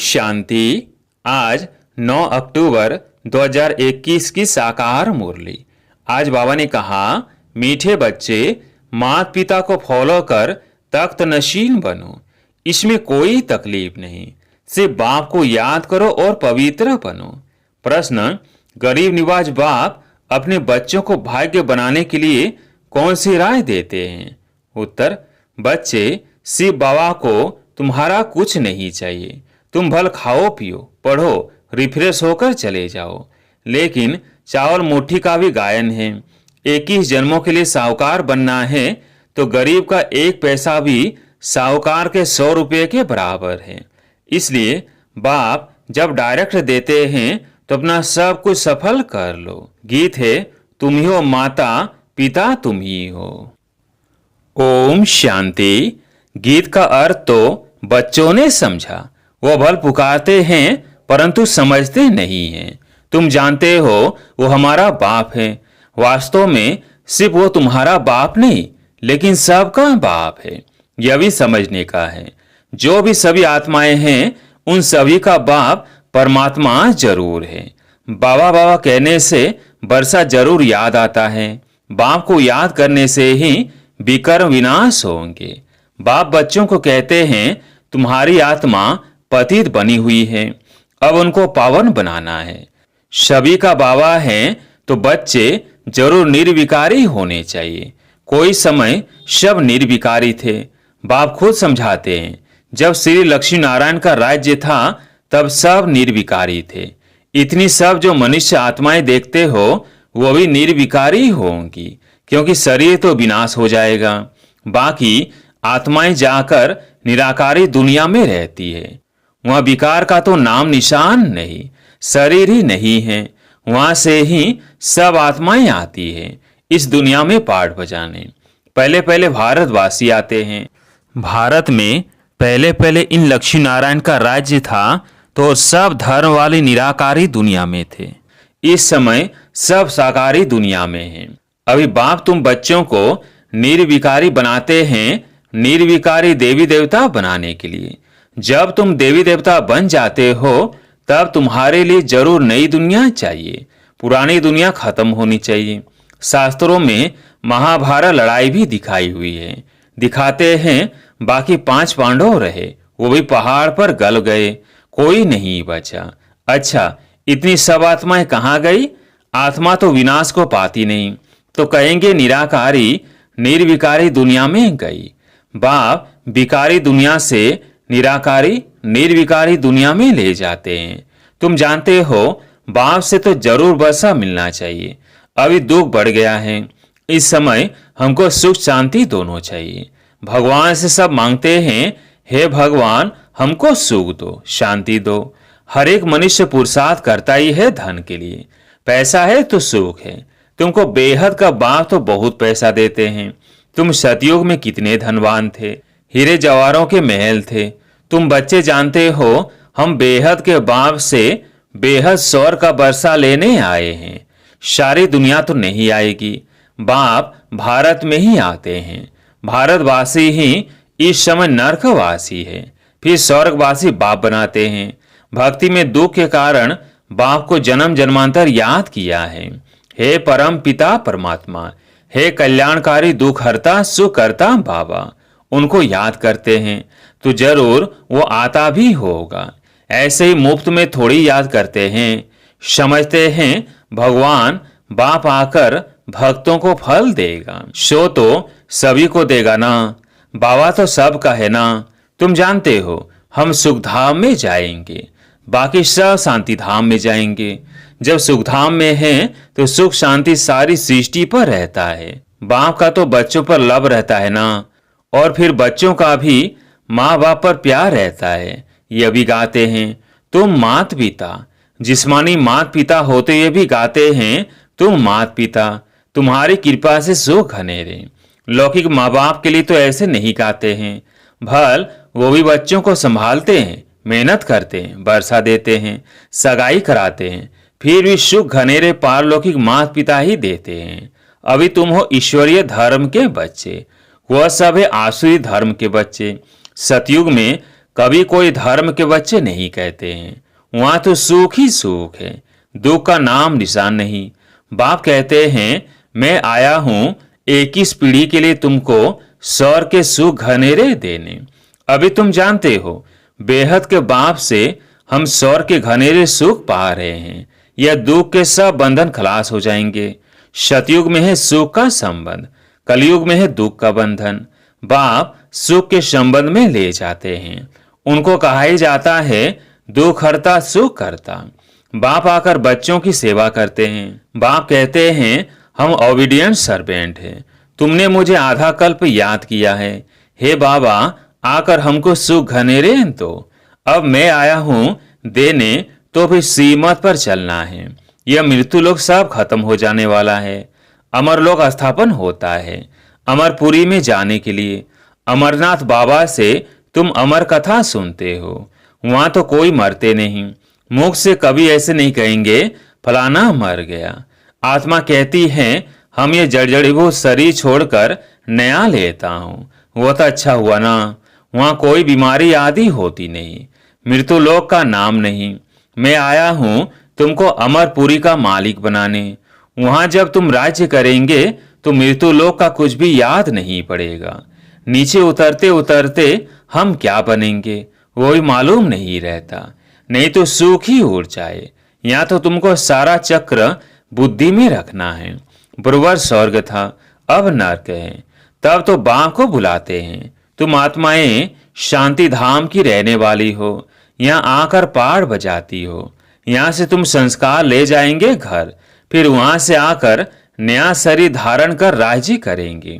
शांति। आज 9 अक्टूबर 2021 की साकार मुरली। आज बाबा ने कहा, मीठे बच्चे, माता पिता को फॉलो कर तख्त नशीन बनो। इसमें कोई तकलीफ नहीं, सिर्फ बाप को याद करो और पवित्र बनो। प्रश्न, गरीब निवाज बाप अपने बच्चों को भाग्य बनाने के लिए कौन सी राय देते हैं? उत्तर, बच्चे, सिर्फ बाबा को तुम्हारा कुछ नहीं चाहिए। तुम भल खाओ पियो, पढ़ो, रिफ्रेश होकर चले जाओ। लेकिन चावल मुट्ठी का भी गायन है। 21 जन्मों के लिए साहूकार बनना है तो गरीब का एक पैसा भी साहूकार के 100 रुपये के बराबर है। इसलिए बाप जब डायरेक्ट देते हैं तो अपना सब कुछ सफल कर लो। गीत है, तुम ही हो माता पिता तुम ही हो। ओम शांति। गीत का अर्थ तो बच्चों ने समझा। वो भल पुकारते हैं परंतु समझते नहीं हैं। तुम जानते हो वो हमारा बाप है। वास्तव में सिर्फ वो तुम्हारा बाप नहीं, लेकिन सबका बाप है। यह भी समझने का है, जो भी सभी आत्माएं हैं उन सभी का बाप परमात्मा जरूर है। बाबा बाबा कहने से वर्षा जरूर याद आता है। बाप को याद करने से ही विकर्म विनाश होंगे। बाप बच्चों को कहते हैं, तुम्हारी आत्मा पतित बनी हुई है, अब उनको पावन बनाना है। सभी का बाबा है तो बच्चे जरूर निर्विकारी होने चाहिए। कोई समय सब निर्विकारी थे। बाप खुद समझाते हैं, जब श्री लक्ष्मी नारायण का राज्य था तब सब निर्विकारी थे। इतनी सब जो मनुष्य आत्माएं देखते हो वो भी निर्विकारी होंगी, क्योंकि शरीर तो विनाश हो जाएगा। बाकी आत्माएं जाकर निराकारी दुनिया में रहती है। वहां विकार का तो नाम निशान नहीं, शरीर ही नहीं है। वहां से ही सब आत्माएं आती है इस दुनिया में पाठ बजाने। पहले पहले भारतवासी आते हैं। भारत में पहले पहले इन लक्ष्मी नारायण का राज्य था तो सब धर्म वाली निराकारी दुनिया में थे। इस समय सब साकारी दुनिया में हैं। अभी बाप तुम बच्चों को निर्विकारी बनाते हैं, निर्विकारी देवी देवता बनाने के लिए। जब तुम देवी देवता बन जाते हो तब तुम्हारे लिए जरूर नई दुनिया चाहिए। पुरानी दुनिया खत्म होनी चाहिए। शास्त्रों में महाभारत लड़ाई भी दिखाई हुई है। दिखाते हैं बाकी 5 पांडव रहे, वो भी पहाड़ पर गल गए, कोई नहीं बचा। अच्छा, इतनी सब आत्माएं कहाँ गई? आत्मा तो विनाश को पाती नहीं, तो कहेंगे निराकारी निर्विकारी दुनिया में गई। बाप विकारी दुनिया से निराकारी निर्विकारी दुनिया में ले जाते हैं। तुम जानते हो बाप से तो जरूर वर्षा मिलना चाहिए। अभी दुख बढ़ गया है। इस समय हमको सुख शांति दोनों चाहिए। भगवान से सब मांगते हैं, हे भगवान हमको सुख दो, शांति दो। हर एक मनुष्य पुरुषार्थ करता ही है धन के लिए। पैसा है तो सुख है। तुमको बेहद का बाप तो बहुत पैसा देते हैं। तुम सतयुग में कितने धनवान थे, हीरे जवाहरों के महल थे। तुम बच्चे जानते हो हम बेहद के बाप से बेहद स्वर्ग का वर्षा लेने आए हैं। सारी दुनिया तो नहीं आएगी, बाप भारत में ही आते हैं। भारतवासी ही इस समय नरकवासी है, फिर स्वर्गवासी बाप बनाते हैं। भक्ति में दुख के कारण बाप को जन्म जन्मांतर याद किया है। हे परम पिता परमात्मा, हे कल्याणकारी दुख हरता सुख करता बाबा, उनको याद करते हैं तो जरूर वो आता भी होगा। ऐसे ही मुफ्त में थोड़ी याद करते हैं। समझते हैं भगवान बाप आकर भक्तों को फल देगा, सो तो सभी को देगा ना। बाबा तो सबका है ना। तुम जानते हो हम सुखधाम में जाएंगे, बाकी सब शांति धाम में जाएंगे। जब सुखधाम में हैं तो सुख शांति सारी सृष्टि पर रहता है। बाप का तो बच्चों पर लब रहता है ना, और फिर बच्चों का भी माँ बाप पर प्यार रहता है। ये भी गाते हैं, तुम मात पिता, जिस्मानी मात पिता होते हुए भी गाते हैं, तुम मात पिता, तुम्हारी कृपा से सुख घनेरे। लौकिक माँ बाप के लिए तो ऐसे नहीं गाते हैं। भल वो भी बच्चों को संभालते हैं, मेहनत करते हैं, वर्षा देते हैं, सगाई कराते हैं, फिर भी सुख घनेरे पारलौकिक माता पिता ही देते हैं। अभी तुम हो ईश्वरीय धर्म के बच्चे, वह सब है आसुरी धर्म के बच्चे। सतयुग में कभी कोई धर्म के बच्चे नहीं कहते हैं। वहां तो सुख ही सुख है, दुख का नाम निशान नहीं। बाप कहते हैं, मैं आया हूं 21 पीढ़ी के लिए तुमको स्वर्ग के सुख घनेरे देने। अभी तुम जानते हो, बेहद के बाप से हम स्वर्ग के घनेरे सुख पा रहे हैं। यह दुख के सब बंधन खलास हो जाएंगे। सतयुग में है सुख का संबंध, कलयुग में है दुख का बंधन। बाप सुख के संबंध में ले जाते हैं। उनको कहा ही जाता है दुख हरता सुख करता। बाप आकर बच्चों की सेवा करते हैं। बाप कहते हैं, हम ओबीडियंट सर्वेंट हैं। तुमने मुझे आधा कल्प याद किया है। हे बाबा, आकर हमको सुख घनेरे दो। अब मैं आया हूं देने, तो भी सीमत पर चलना है। यह मृत्यु लोक सब खत्म हो जाने वाला है। अमर लोक स्थापन होता है अमरपुरी में जाने के लिए। अमरनाथ बाबा से तुम अमर कथा सुनते हो। वहां तो कोई मरते नहीं। मुख से कभी ऐसे नहीं कहेंगे फलाना मर गया। आत्मा कहती है, हम ये जड़जड़ीभूत शरीर छोड़कर नया लेता हूं। वो तो अच्छा हुआ ना, वहां कोई बीमारी आदि होती नहीं, मृत्यु लोक का नाम नहीं। मैं आया हूं तुमको अमरपुरी का मालिक बनाने। वहां जब तुम राज्य करेंगे तो मृत्यु लोक का कुछ भी याद नहीं पड़ेगा। नीचे उतरते उतरते हम क्या बनेंगे वो भी मालूम नहीं रहता। नहीं तो सुख ही उड़ जाए। यहाँ तो तुमको सारा चक्र बुद्धि में रखना है। बुरवर स्वर्ग था, अब नर्क है। तब तो बाप को बुलाते हैं, तुम आत्माएं शांति धाम की रहने वाली हो। यहाँ आकर पाड़ बजाती हो। यहाँ से तुम संस्कार ले जाएंगे घर, फिर वहां से आकर नया शरीर धारण कर राज्य करेंगे।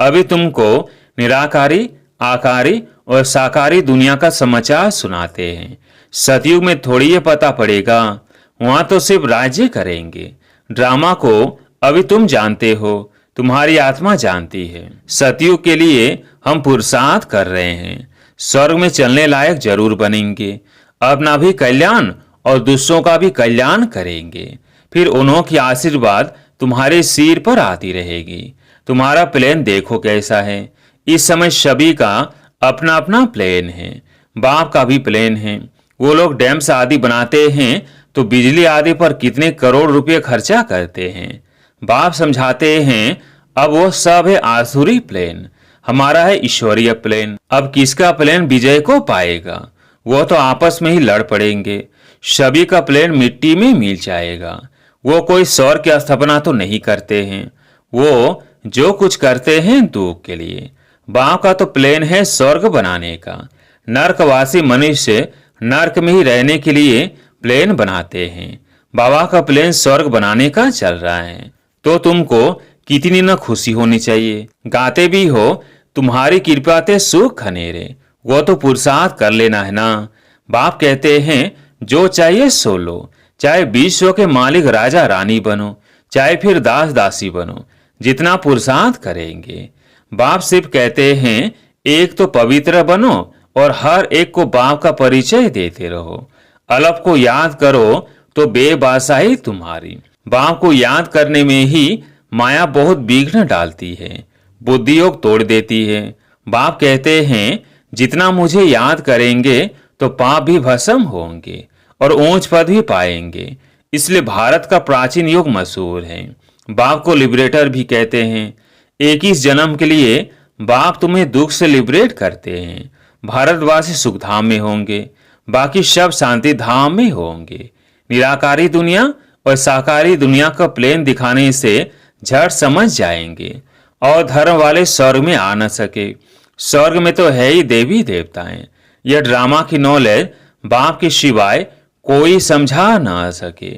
अभी तुमको निराकारी, आकारी और साकारी दुनिया का समाचार सुनाते हैं। सतयुग में थोड़ी ये पता पड़ेगा, वहां तो सिर्फ राज्य करेंगे। ड्रामा को अभी तुम जानते हो, तुम्हारी आत्मा जानती है। सतयुग के लिए हम पुरुषार्थ कर रहे हैं। स्वर्ग में चलने लायक जरूर बनेंगे। अपना भी कल्याण और दूसरों का भी कल्याण करेंगे। फिर उन्हों की आशीर्वाद तुम्हारे सिर पर आती रहेगी। तुम्हारा प्लेन देखो कैसा है। इस समय सभी का अपना अपना प्लेन है। बाप का भी प्लेन है। वो लोग डैम्स आदि बनाते हैं तो बिजली आदि पर कितने करोड़ रुपए खर्चा करते हैं। बाप समझाते हैं, अब वो सब है आसुरी प्लेन, हमारा है ईश्वरीय प्लेन। अब किसका प्लेन विजय को पाएगा, वो तो आपस में ही लड़ पड़ेंगे। सभी का प्लेन मिट्टी में मिल जाएगा। वो कोई स्वर्ग की स्थापना तो नहीं करते हैं। वो जो कुछ करते हैं दुख के लिए। बाप का तो प्लेन है स्वर्ग बनाने का। नर्कवासी मनुष्य नर्क में ही रहने के लिए प्लेन बनाते हैं। बाबा का प्लेन स्वर्ग बनाने का चल रहा है। तो तुमको कितनी न खुशी होनी चाहिए। गाते भी हो, तुम्हारी कृपा ते सुख घनेरे। वो तो पुरुषार्थ कर लेना है ना। बाप कहते हैं, जो चाहिए सो लो। चाहे विश्व के मालिक राजा रानी बनो, चाहे फिर दास दासी बनो, जितना पुरुषार्थ करेंगे। बाप सिर्फ कहते हैं, एक तो पवित्र बनो और हर एक को बाप का परिचय देते रहो। अलग को याद करो तो बेबासाही तुम्हारी। बाप को याद करने में ही माया बहुत विघ्न डालती है, बुद्धि योग तोड़ देती है। बाप कहते हैं, जितना मुझे याद करेंगे तो पाप भी भस्म होंगे और ऊंच पद भी पाएंगे। इसलिए भारत का प्राचीन युग मशहूर है। बाप को लिबरेटर भी कहते हैं। 21 जन्म के लिए बाप तुम्हें दुख से लिबरेट करते हैं। भारतवासी सुख धाम में होंगे, बाकी सब शांति धाम में होंगे। निराकारी दुनिया और साकारी दुनिया का प्लेन दिखाने से झट समझ जाएंगे। और धर्म वाले स्वर्ग में आ न सके। स्वर्ग में तो है ही देवी देवताएं। यह ड्रामा की नॉलेज बाप के सिवाय कोई समझा ना सके।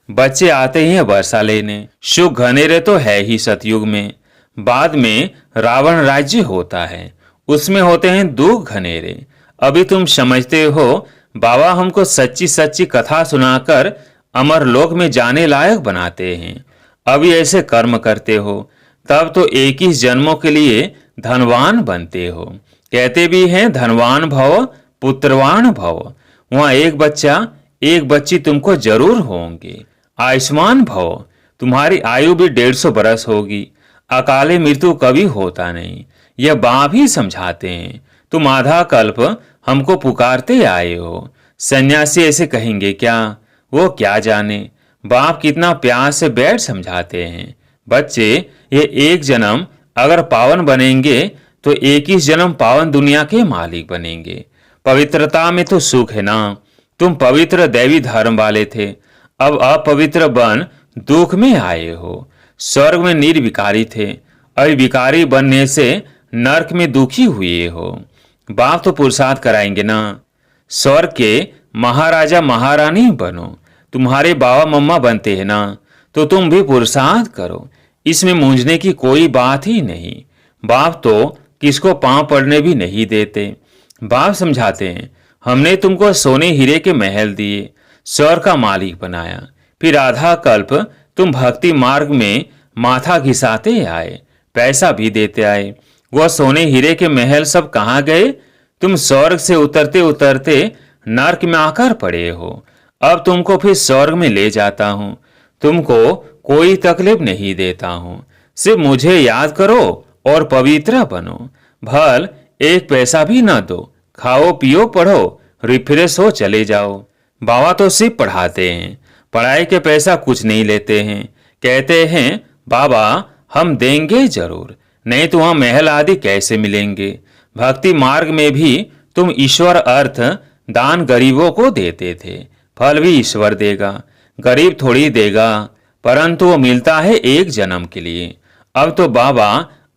बच्चे आते ही वर्षा लेने। सुख घनेरे तो है ही सतयुग में। बाद में रावण राज्य होता है, उसमें होते हैं दुख घनेरे। अभी तुम समझते हो, बाबा हमको सच्ची सच्ची कथा सुनाकर अमर लोक में जाने लायक बनाते हैं। अभी ऐसे कर्म करते हो, तब तो 21 जन्मों के लिए धनवान बनते हो। कहते भी हैं, धनवान भव पुत्रवान भव। वहां एक बच्चा एक बच्ची तुमको जरूर होंगे। आयुष्मान भव, तुम्हारी आयु भी 150 बरस होगी। अकाले मृत्यु कभी होता नहीं, यह बाप ही समझाते हैं। तुम आधा कल्प हमको पुकारते आए हो। सन्यासी ऐसे कहेंगे क्या? वो क्या जाने बाप कितना प्यार से बैठ समझाते हैं। बच्चे, ये एक जन्म अगर पावन बनेंगे तो 21 जन्म पावन दुनिया के मालिक बनेंगे। पवित्रता में तो सुख है ना। तुम पवित्र दैवी धर्म वाले थे, अब अपवित्र बन दुख में आए हो। स्वर्ग में निर्विकारी थे, अब विकारी बनने से नरक में दुखी हुए हो। बाप तो पुरुषार्थ कराएंगे ना। स्वर्ग के महाराजा महारानी बनो। तुम्हारे बाबा मम्मा बनते हैं ना, तो तुम भी पुरुषार्थ करो। इसमें मूंझने की कोई बात ही नहीं। बाप तो किसको पांव पड़ने भी नहीं देते। बाप समझाते हैं, हमने तुमको सोने हीरे के महल दिए, स्वर्ग का मालिक बनाया, फिर आधा कल्प तुम भक्ति मार्ग में माथा घिसाते आए, पैसा भी देते आए। वह सोने हीरे के महल सब कहाँ गए? तुम स्वर्ग से उतरते उतरते नरक में आकर पड़े हो। अब तुमको फिर स्वर्ग में ले जाता हूँ। तुमको कोई तकलीफ नहीं देता हूँ। सिर्फ मुझे याद करो और पवित्र बनो। भल एक पैसा भी न दो, खाओ पियो पढ़ो, रिफ्रेश हो चले जाओ। बाबा तो सिर्फ पढ़ाते हैं, पढ़ाई के पैसा कुछ नहीं लेते हैं। कहते हैं बाबा हम देंगे जरूर, नहीं तो वहां महल आदि कैसे मिलेंगे। भक्ति मार्ग में भी तुम ईश्वर अर्थ दान गरीबों को देते थे, फल भी ईश्वर देगा, गरीब थोड़ी देगा, परंतु वो मिलता है एक जन्म के लिए। अब तो बाबा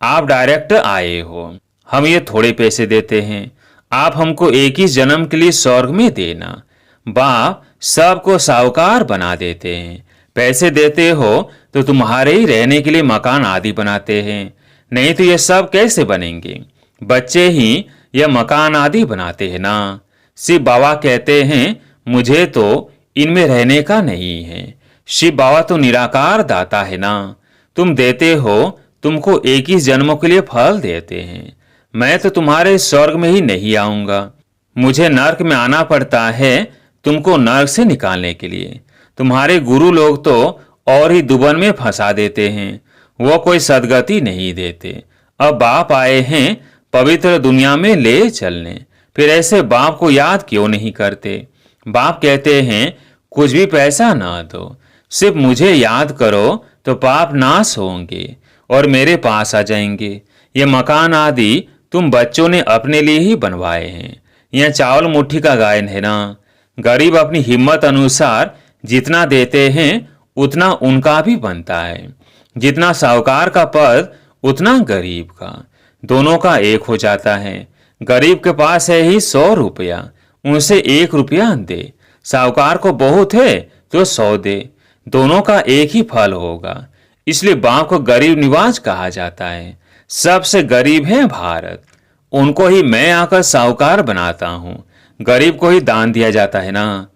आप डायरेक्ट आए हो, हम ये थोड़े पैसे देते हैं, आप हमको 21 जन्म के लिए स्वर्ग में देना। बाप सबको साहूकार बना देते हैं। पैसे देते हो तो तुम्हारे ही रहने के लिए मकान आदि बनाते हैं, नहीं तो ये सब कैसे बनेंगे? बच्चे ही यह मकान आदि बनाते हैं ना। शिव बाबा कहते हैं मुझे तो इनमें रहने का नहीं है। शिव बाबा तो निराकार दाता है ना। तुम देते हो, तुमको 21 जन्मों के लिए फल देते हैं। मैं तो तुम्हारे स्वर्ग में ही नहीं आऊंगा, मुझे नरक में आना पड़ता है तुमको नरक से निकालने के लिए। तुम्हारे गुरु लोग तो और ही दुबन में फंसा देते हैं, वो कोई सदगति नहीं देते। अब बाप आए हैं पवित्र दुनिया में ले चलने, फिर ऐसे बाप को याद क्यों नहीं करते? बाप कहते हैं कुछ भी पैसा ना दो, सिर्फ मुझे याद करो तो पाप नाश होंगे और मेरे पास आ जाएंगे। ये मकान आदि तुम बच्चों ने अपने लिए ही बनवाए हैं। यह चावल मुट्ठी का गायन है ना। गरीब अपनी हिम्मत अनुसार जितना देते हैं उतना उनका भी बनता है। जितना साहूकार का पद उतना गरीब का, दोनों का एक हो जाता है। गरीब के पास है ही 100 रुपया, उनसे 1 रुपया दे। साहूकार को बहुत है तो 100 दे, दोनों का एक ही फल होगा। इसलिए बाप को गरीब निवाज कहा जाता है। सबसे गरीब है भारत, उनको ही मैं आकर साहूकार बनाता हूँ। गरीब को ही दान दिया जाता है ना।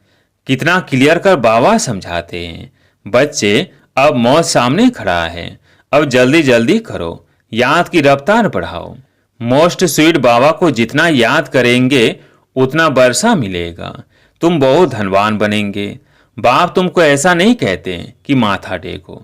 कितना क्लियर कर बाबा समझाते हैं। बच्चे, अब मौत सामने खड़ा है, अब जल्दी जल्दी करो, याद की रफ्तार बढ़ाओ। मोस्ट स्वीट बाबा को जितना याद करेंगे उतना बरसा मिलेगा, तुम बहुत धनवान बनेंगे। बाप तुमको ऐसा नहीं कहते कि माथा टेको,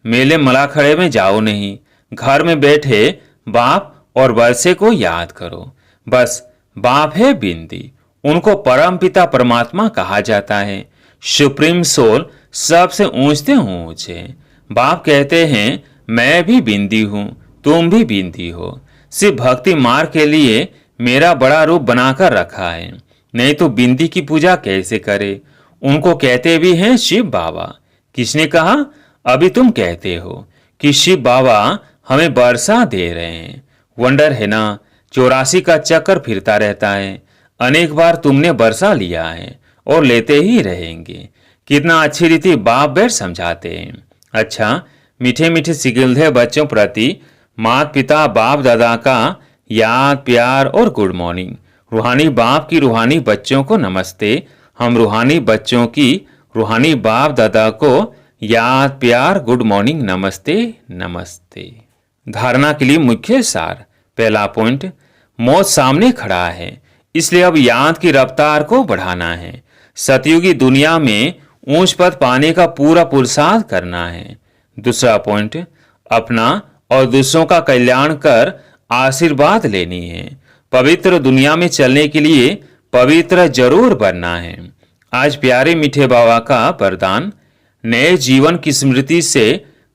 मेले मलाखड़े में जाओ नहीं, घर में बैठे बाप और बरसे को याद करो। बस बाप है बिंदी, उनको परम पिता परमात्मा कहा जाता है। सुप्रीम सोल सबसे ऊंचते ऊंच है। बाप कहते हैं मैं भी बिंदी हूँ, तुम भी बिंदी हो। सिर्फ भक्ति मार्ग के लिए मेरा बड़ा रूप बनाकर रखा है, नहीं तो बिंदी की पूजा कैसे करे? उनको कहते भी हैं शिव बाबा। किसने कहा? अभी तुम कहते हो कि शिव बाबा हमें बरसा दे रहे हैं। वंडर है ना, 84 का चक्कर फिरता रहता है। अनेक बार तुमने बरसा लिया है और लेते ही रहेंगे। कितना अच्छी रीति बाप बैठ समझाते हैं। अच्छा, मीठे मीठे सिकिलधे बच्चों प्रति माता पिता बाप दादा का याद प्यार और गुड मॉर्निंग। रूहानी बाप की रूहानी बच्चों को नमस्ते। हम रूहानी बच्चों की रूहानी बाप दादा को याद प्यार गुड मॉर्निंग नमस्ते नमस्ते। धारणा के लिए मुख्य सार। पहला पॉइंट, मौत सामने खड़ा है, इसलिए अब याद की रफ्तार को बढ़ाना है। सतयुगी दुनिया में ऊंच पद पाने का पूरा पुरुषार्थ करना है। दूसरा पॉइंट, अपना और दूसरों का कल्याण कर आशीर्वाद लेनी है। पवित्र दुनिया में चलने के लिए पवित्र जरूर बनना है। आज प्यारे मीठे बाबा का वरदान, नए जीवन की स्मृति से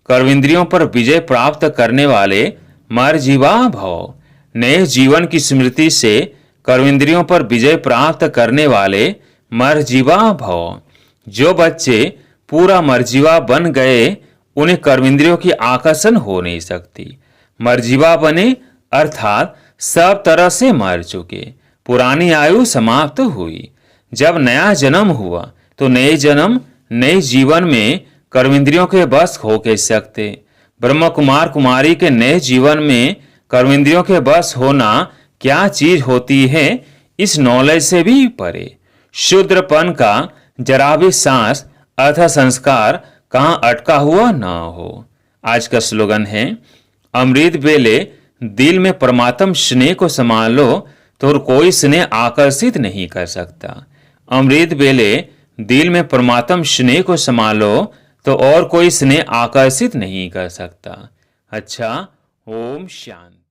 कर्मेंद्रियों पर विजय प्राप्त करने वाले मर्जीवा भव। नए जीवन की स्मृति से कर्मेंद्रियों पर विजय प्राप्त करने वाले मर्जीवा भव। जो बच्चे पूरा मर्जीवा बन गए उन्हें कर्मेंद्रियों की आकर्षण हो नहीं सकती। मर्जीवा बने अर्थात सब तरह से मर चुके, पुरानी आयु समाप्त हुई। जब नया जन्म हुआ तो नए जीवन में कर्मेंद्रियों के बस हो के सकते। ब्रह्म कुमार कुमारी के नए जीवन में कर्मेंद्रियों के बस होना क्या चीज होती है, इस नॉलेज से भी परे। शूद्रपन का जरा भी सांस अर्थात संस्कार कहाँ अटका हुआ न हो। आज का स्लोगन है, अमृत बेले दिल में परमात्म स्नेह को संभालो तो कोई स्नेह आकर्षित नहीं कर सकता। अमृत बेले दिल में परमात्म स्नेह को संभालो तो और कोई स्नेह आकर्षित नहीं कर सकता। अच्छा, ओम शांति।